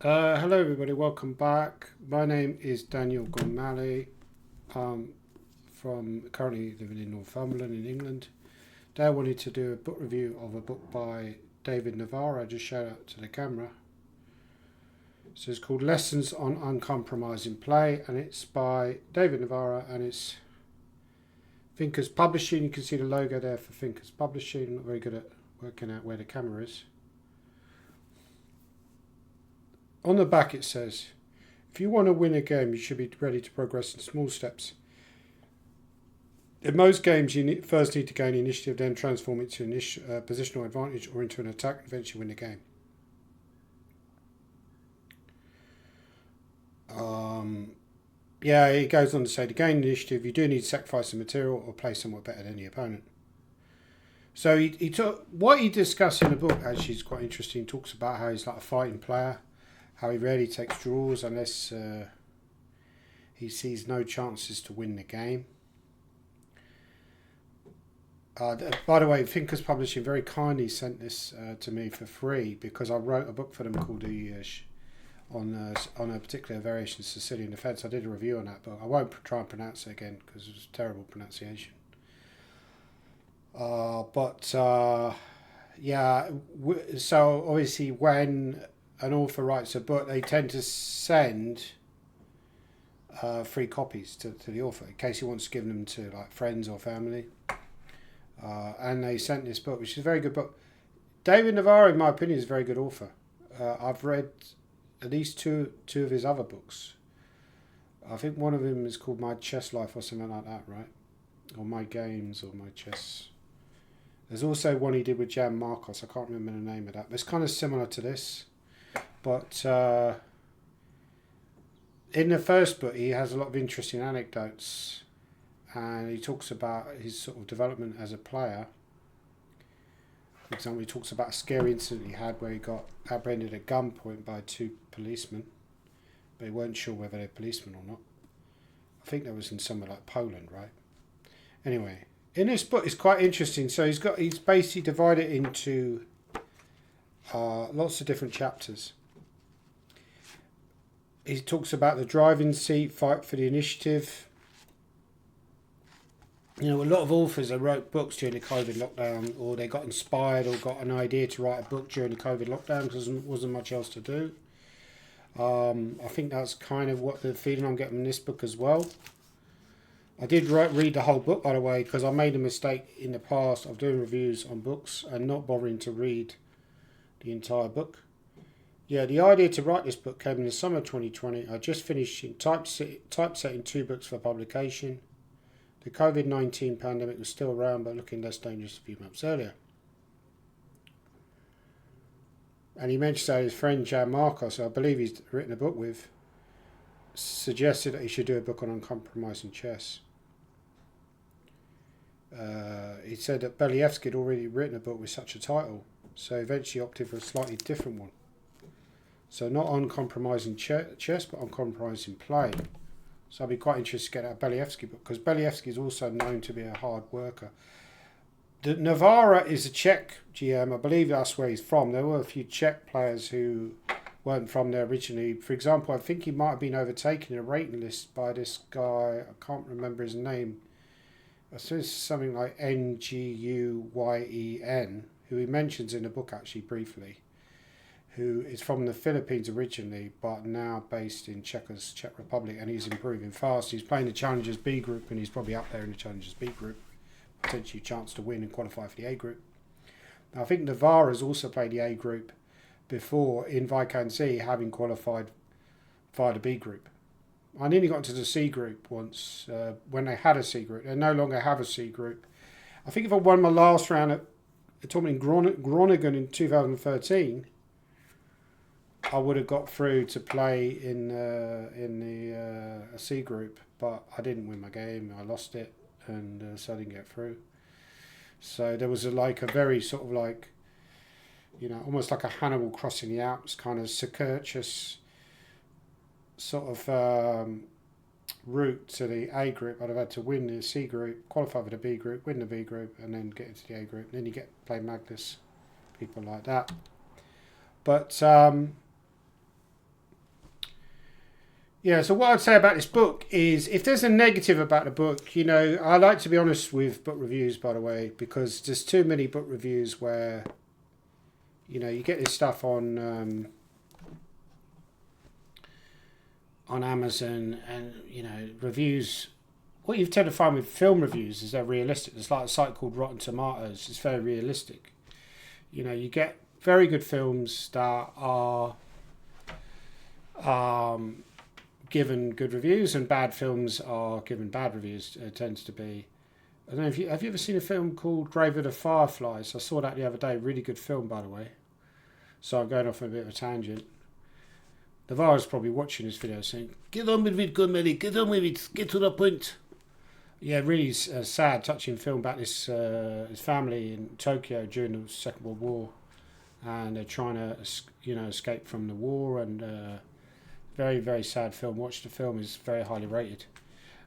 Hello everybody, welcome back. My name is Daniel Gonmalley. I'm from currently living in Northumberland in England. Today I wanted to do a book review of a book by David Navara. Just shout out to the camera. So it's called Lessons on Uncompromising Play, and it's by David Navara, and it's Thinkers Publishing. You can see the logo there for Thinkers Publishing. I'm not very good at working out where the camera is. On the back it says, if you want to win a game, you should be ready to progress in small steps. In most games, you first need to gain initiative, then transform it to positional advantage or into an attack, and eventually win the game. Yeah, he goes on to say, to gain initiative, you do need to sacrifice some material or play somewhat better than the opponent. So he took what he discussed in the book. Actually, is quite interesting. He talks about how he's like a fighting player, how he rarely takes draws unless he sees no chances to win the game. By the way, Thinkers Publishing very kindly sent this to me for free because I wrote a book for them called on a particular variation of Sicilian defence. I did a review on that book. I won't try and pronounce it again because it was a terrible pronunciation. Yeah, so obviously when an author writes a book, they tend to send free copies to the author in case he wants to give them to like friends or family. And they sent this book, which is a very good book. David Navara, in my opinion, is a very good author. I've read at least two of his other books. I think one of them is called My Chess Life or something like that, right? Or My Games or My Chess. There's also one he did with Jan Marcos. I can't remember the name of that. But it's kind of similar to this. But in the first book, he has a lot of interesting anecdotes. And he talks about his sort of development as a player. For example, he talks about a scary incident he had where he got apprehended at gunpoint by two policemen. But he weren't sure whether they're policemen or not. I think that was in somewhere like Poland, right? Anyway, in this book, it's quite interesting. So he's basically divided into lots of different chapters. He talks about the driving seat, fight for the initiative. You know, a lot of authors that wrote books during the COVID lockdown, or they got inspired or got an idea to write a book during the COVID lockdown because there wasn't much else to do. I think that's kind of what the feeling I'm getting in this book as well. I did read the whole book, by the way, because I made a mistake in the past of doing reviews on books and not bothering to read the entire book. Yeah, the idea to write this book came in the summer of 2020. I just finished typesetting 2 books for publication. The COVID-19 pandemic was still around, but looking less dangerous a few months earlier. And he mentioned that his friend Jan Marcos, who I believe he's written a book with, suggested that he should do a book on uncompromising chess. He said that Believsky had already written a book with such a title, so eventually opted for a slightly different one. So not uncompromising chess, but uncompromising play. So I'd be quite interested to get that Believsky book, because Believsky is also known to be a hard worker. Navara is a Czech GM. I believe that's where he's from. There were a few Czech players who weren't from there originally. For example, I think he might have been overtaken in a rating list by this guy. I can't remember his name. I think it's something like Nguyen, who he mentions in the book actually briefly, who is from the Philippines originally, but now based in Czech Republic, and he's improving fast. He's playing the Challengers B group, and he's probably up there in the Challengers B group, potentially a chance to win and qualify for the A group. Now, I think Navara has also played the A group before in Viscount Z, having qualified via the B group. I nearly got into the C group once when they had a C group. They no longer have a C group. I think if I won my last round at a tournament in Groningen in 2013, I would have got through to play in the C group, but I didn't win my game. I lost it, and so I didn't get through. So there was a very sort of like, almost like a Hannibal crossing the Alps kind of circuitous sort of route to the A group. I'd have had to win the C group, qualify for the B group, win the B group, and then get into the A group. And then you play Magnus, people like that. But Yeah, so what I'd say about this book is if there's a negative about the book, you know, I like to be honest with book reviews, by the way, because there's too many book reviews where, you know, you get this stuff on Amazon and, you know, reviews. What you tend to find with film reviews is they're realistic. There's like a site called Rotten Tomatoes. It's very realistic. You know, you get very good films that are given good reviews, and bad films are given bad reviews. It tends to be. I don't know if you have you ever seen a film called Grave of the Fireflies? I saw that the other day. Really good film, by the way. So I'm going off on a bit of a tangent. Navara's probably watching this video saying, "Get on with it, good Melly. Get on with it. Get to the point." Yeah, really sad, touching film about this his family in Tokyo during the Second World War, and they're trying to, you know, escape from the war, and very, very sad film. Watch the film; is very highly rated.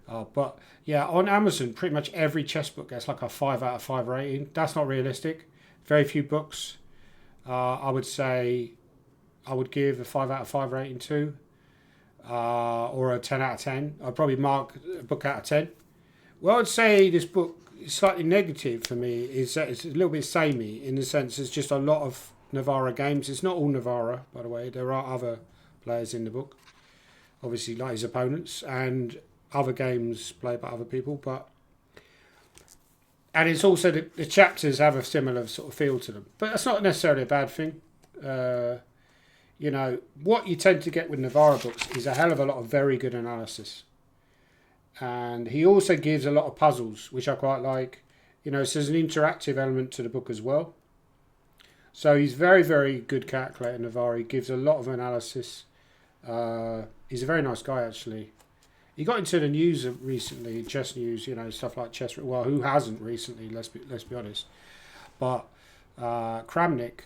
But yeah, on Amazon, pretty much every chess book gets like a 5 out of 5 rating. That's not realistic. Very few books. I would say I would give a 5 out of 5 rating to, or a 10 out of 10. I'd probably mark a book out of 10. Well, I'd say this book is slightly negative for me. Is that it's a little bit samey in the sense it's just a lot of Navara games. It's not all Navara, by the way. There are other players in the book, obviously like his opponents, and other games played by other people. And it's also the chapters have a similar sort of feel to them, but that's not necessarily a bad thing. You know, what you tend to get with Navara books is a hell of a lot of very good analysis. And he also gives a lot of puzzles, which I quite like. You know, so there's an interactive element to the book as well. So he's very, very good calculator, Navara. He gives a lot of analysis. He's a very nice guy, actually. He got into the news recently, chess news, you know, stuff like chess. Well, who hasn't recently? Let's be honest. But Kramnik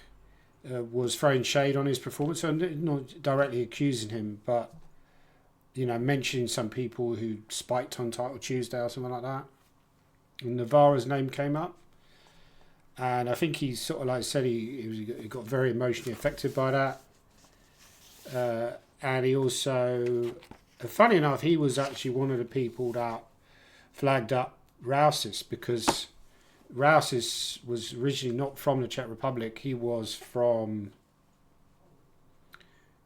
was throwing shade on his performance, so not directly accusing him, but you know, mentioning some people who spiked on Title Tuesday or something like that. And Navara's name came up, and I think he sort of like said he got very emotionally affected by that. And he also, funny enough, he was actually one of the people that flagged up Rousis, because Rousis was originally not from the Czech Republic. He was from,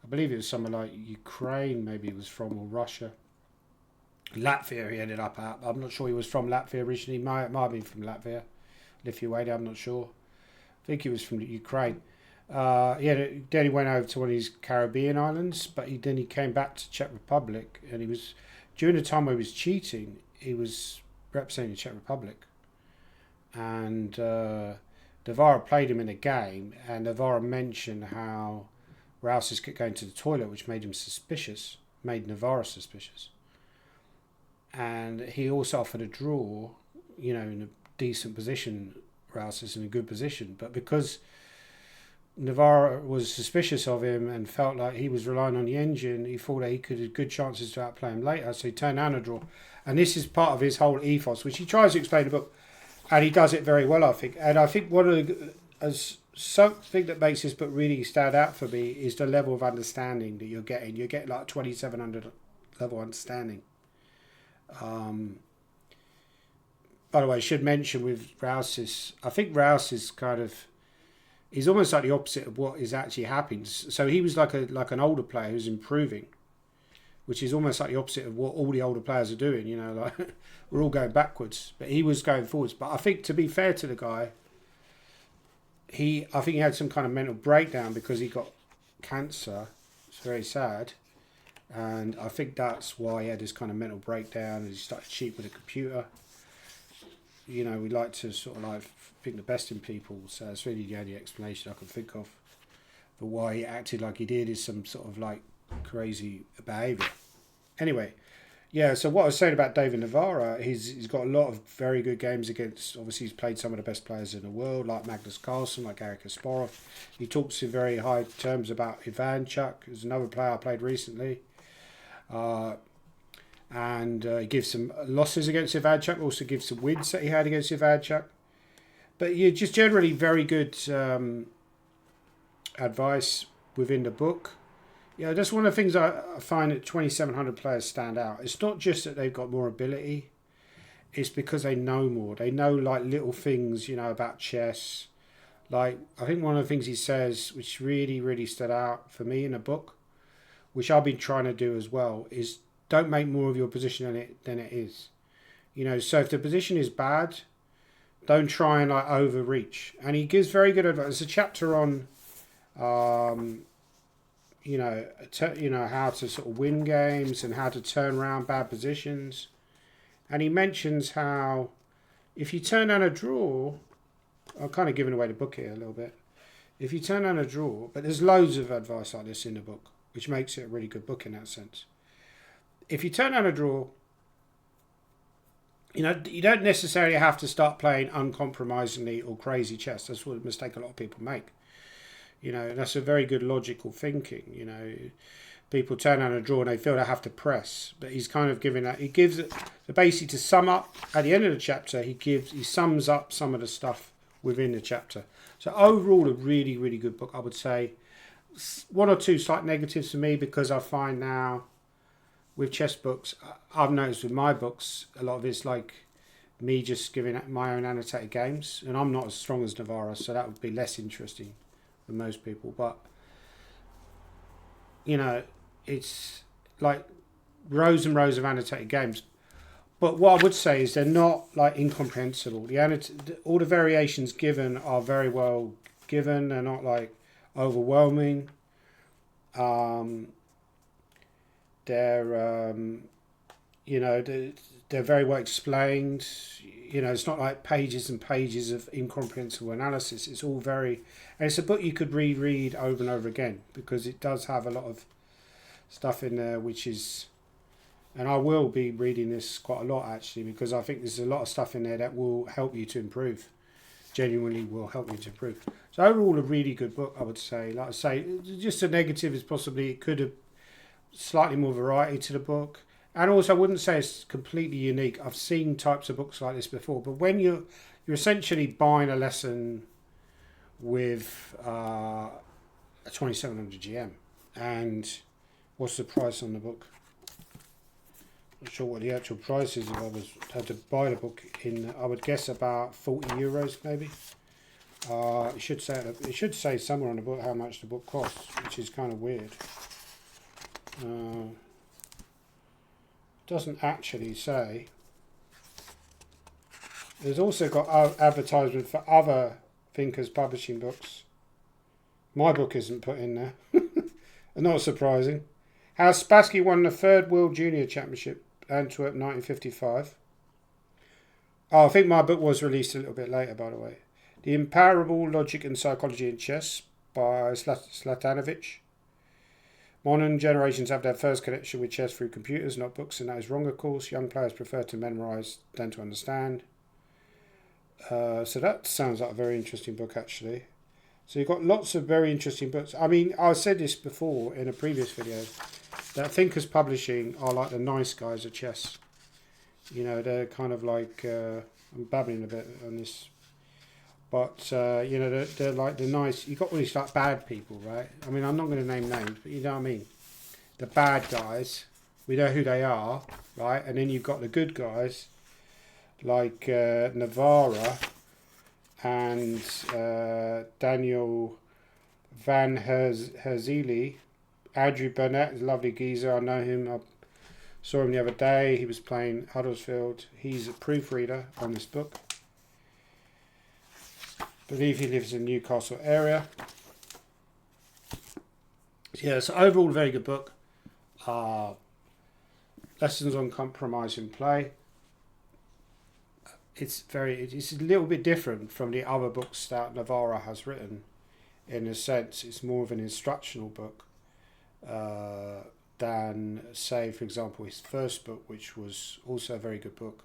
I believe it was somewhere like Ukraine, maybe he was from, or Russia. Latvia he ended up at. I'm not sure he was from Latvia originally. Might have been from Latvia. Lithuania, I'm not sure. I think he was from Ukraine. Then he went over to one of these Caribbean islands, but then he came back to Czech Republic, and he was, during the time where he was cheating, he was representing the Czech Republic. And Navara played him in a game, and Navara mentioned how Rousis kept going to the toilet, which made him suspicious, made Navara suspicious. And he also offered a draw, you know, in a decent position, Rousis in a good position. But because Navara was suspicious of him and felt like he was relying on the engine, he thought that he could have good chances to outplay him later, so he turned down a draw. And this is part of his whole ethos, which he tries to explain in the book, and he does it very well, I think. And I think one of the, as something that makes this book really stand out for me is the level of understanding that you're getting. You get like 2700 level understanding. By the way, I should mention with Rousis, I think Rousis kind of, he's almost like the opposite of what is actually happening. So he was like an older player who's improving, which is almost like the opposite of what all the older players are doing. You know, like we're all going backwards, but he was going forwards. But I think, to be fair to the guy, I think he had some kind of mental breakdown because he got cancer. It's very sad. And I think that's why he had this kind of mental breakdown, and he started cheating with a computer. You know, we like to sort of like think the best in people, so it's really the only explanation I can think of for why he acted like he did, is some sort of like crazy behaviour. Anyway, yeah, so what I was saying about David Navara, he's got a lot of very good games against, obviously he's played some of the best players in the world, like Magnus Carlsen, like Garry Kasparov. He talks in very high terms about Ivanchuk, who's another player I played recently. And he gives some losses against Ivanchuk, also gives some wins that he had against Ivanchuk. But you're just generally very good advice within the book. Yeah, that's one of the things I find that 2700 players stand out. It's not just that they've got more ability, it's because they know more. They know like little things, you know, about chess. Like, I think one of the things he says, which really stood out for me in a book, which I've been trying to do as well, is don't make more of your position than it is. You know, so if the position is bad, don't try and like overreach. And he gives very good advice. There's a chapter on, you know, how to sort of win games and how to turn around bad positions. And he mentions how if you turn down a draw, I'm kind of giving away the book here a little bit. If you turn down a draw, but there's loads of advice like this in the book, which makes it a really good book in that sense. If you turn down a draw, you know, you don't necessarily have to start playing uncompromisingly or crazy chess. That's what a mistake a lot of people make. You know, that's a very good logical thinking. You know, people turn down a draw and they feel they have to press. But he's kind of giving that. He gives it, so basically to sum up, at the end of the chapter, he sums up some of the stuff within the chapter. So overall, a really good book, I would say. One or two slight negatives for me, because I find now with chess books, I've noticed with my books, a lot of it's like me just giving my own annotated games, and I'm not as strong as Navara, so that would be less interesting than most people. But you know, it's like rows and rows of annotated games. But what I would say is they're not like incomprehensible. All the variations given are very well given. They're not like overwhelming. They're you know, they're very well explained. You know, it's not like pages and pages of incomprehensible analysis. It's all very, and it's a book you could reread over and over again, because it does have a lot of stuff in there which is, and I will be reading this quite a lot actually, because I think there's a lot of stuff in there that will help you to improve. Genuinely will help you to improve. So overall, a really good book, I would say. Like I say, just a negative is possibly it could have slightly more variety to the book. And also, I wouldn't say it's completely unique. I've seen types of books like this before, but when you're essentially buying a lesson with a 2700 GM, and what's the price on the book? Not sure what the actual price is. If I had to buy the book in, I would guess about €40 maybe. It should say somewhere on the book how much the book costs, which is kind of weird. Doesn't actually say. There's also got advertisement for other thinkers publishing books. My book isn't put in there. Not surprising. How Spassky won the third World Junior Championship, Antwerp 1955. Oh, I think my book was released a little bit later, by the way. The Imparable Logic and Psychology in Chess by Slatanovich. Modern generations have their first connection with chess through computers, not books, and that is wrong, of course. Young players prefer to memorise than to understand. So that sounds like a very interesting book, actually. So you've got lots of very interesting books. I mean, I said this before in a previous video, that Thinkers Publishing are like the nice guys of chess. You know, they're kind of like, I'm babbling a bit on this, but, you know, they're like the nice, you've got all these like bad people, right? I mean, I'm not going to name names, but you know what I mean? The bad guys, we know who they are, right? And then you've got the good guys, like Navara and Daniel Van Herzeli. Andrew Burnett is a lovely geezer. I know him. I saw him the other day. He was playing Huddersfield. He's a proofreader on this book. I believe he lives in Newcastle area. Yeah, so overall, a very good book. Lessons on Compromising Play. It's a little bit different from the other books that Navara has written. In a sense, it's more of an instructional book than, say, for example, his first book, which was also a very good book.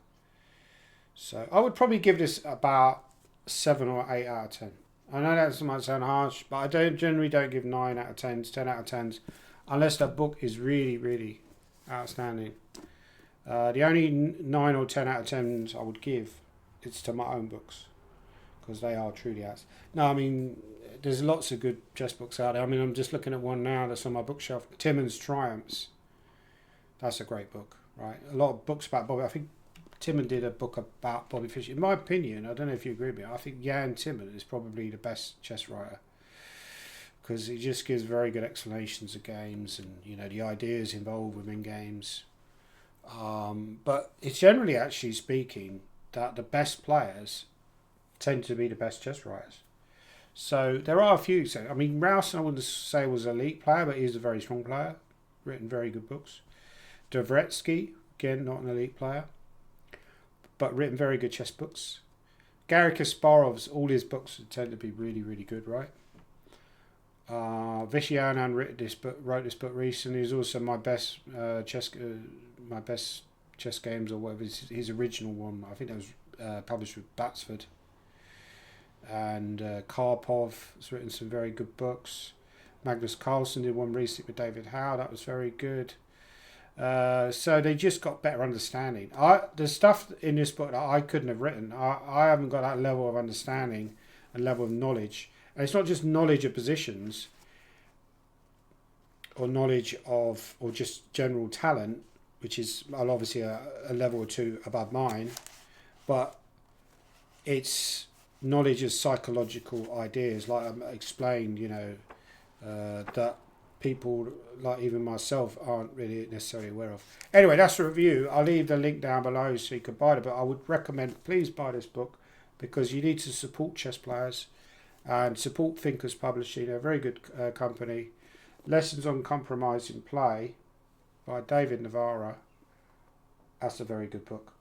So I would probably give this about 7 or 8 out of 10. I know that might sound harsh, but I generally don't give 9 out of 10s, 10 out of 10s, unless that book is really outstanding. The only 9 or 10 out of 10s I would give, it's to my own books, because they are truly outstanding. No, I mean, there's lots of good chess books out there. I mean, I'm just looking at one now that's on my bookshelf. Timon's Triumphs. That's a great book, right? A lot of books about Bobby. I think Timon did a book about Bobby Fischer. In my opinion, I don't know if you agree with me, I think Jan Timon is probably the best chess writer, because he just gives very good explanations of games and, you know, the ideas involved within games. But it's generally, actually speaking, that the best players tend to be the best chess writers. So there are a few. So I mean, Rowson I wouldn't say was an elite player, but he's a very strong player, written very good books. Dvoretsky, again, not an elite player, but written very good chess books. Garry Kasparov's, all his books tend to be really, really good, right? Vishy Anand wrote this book recently. He's also my best chess games, or whatever, his original one. I think that was published with Batsford. And Karpov has written some very good books. Magnus Carlsen did one recently with David Howe. That was very good. So they just got better understanding. The stuff in this book that I couldn't have written, I haven't got that level of understanding and level of knowledge. And it's not just knowledge of positions or knowledge of, or just general talent, which is obviously a level or two above mine, but it's knowledge of psychological ideas, like I explained, you know, that people like even myself aren't really necessarily aware of. Anyway, that's a review. I'll leave the link down below so you can buy it, but I would recommend, please buy this book, because you need to support chess players and support Thinkers Publishing. They're a very good company. Lessons on Compromising Play by David Navara. That's a very good book.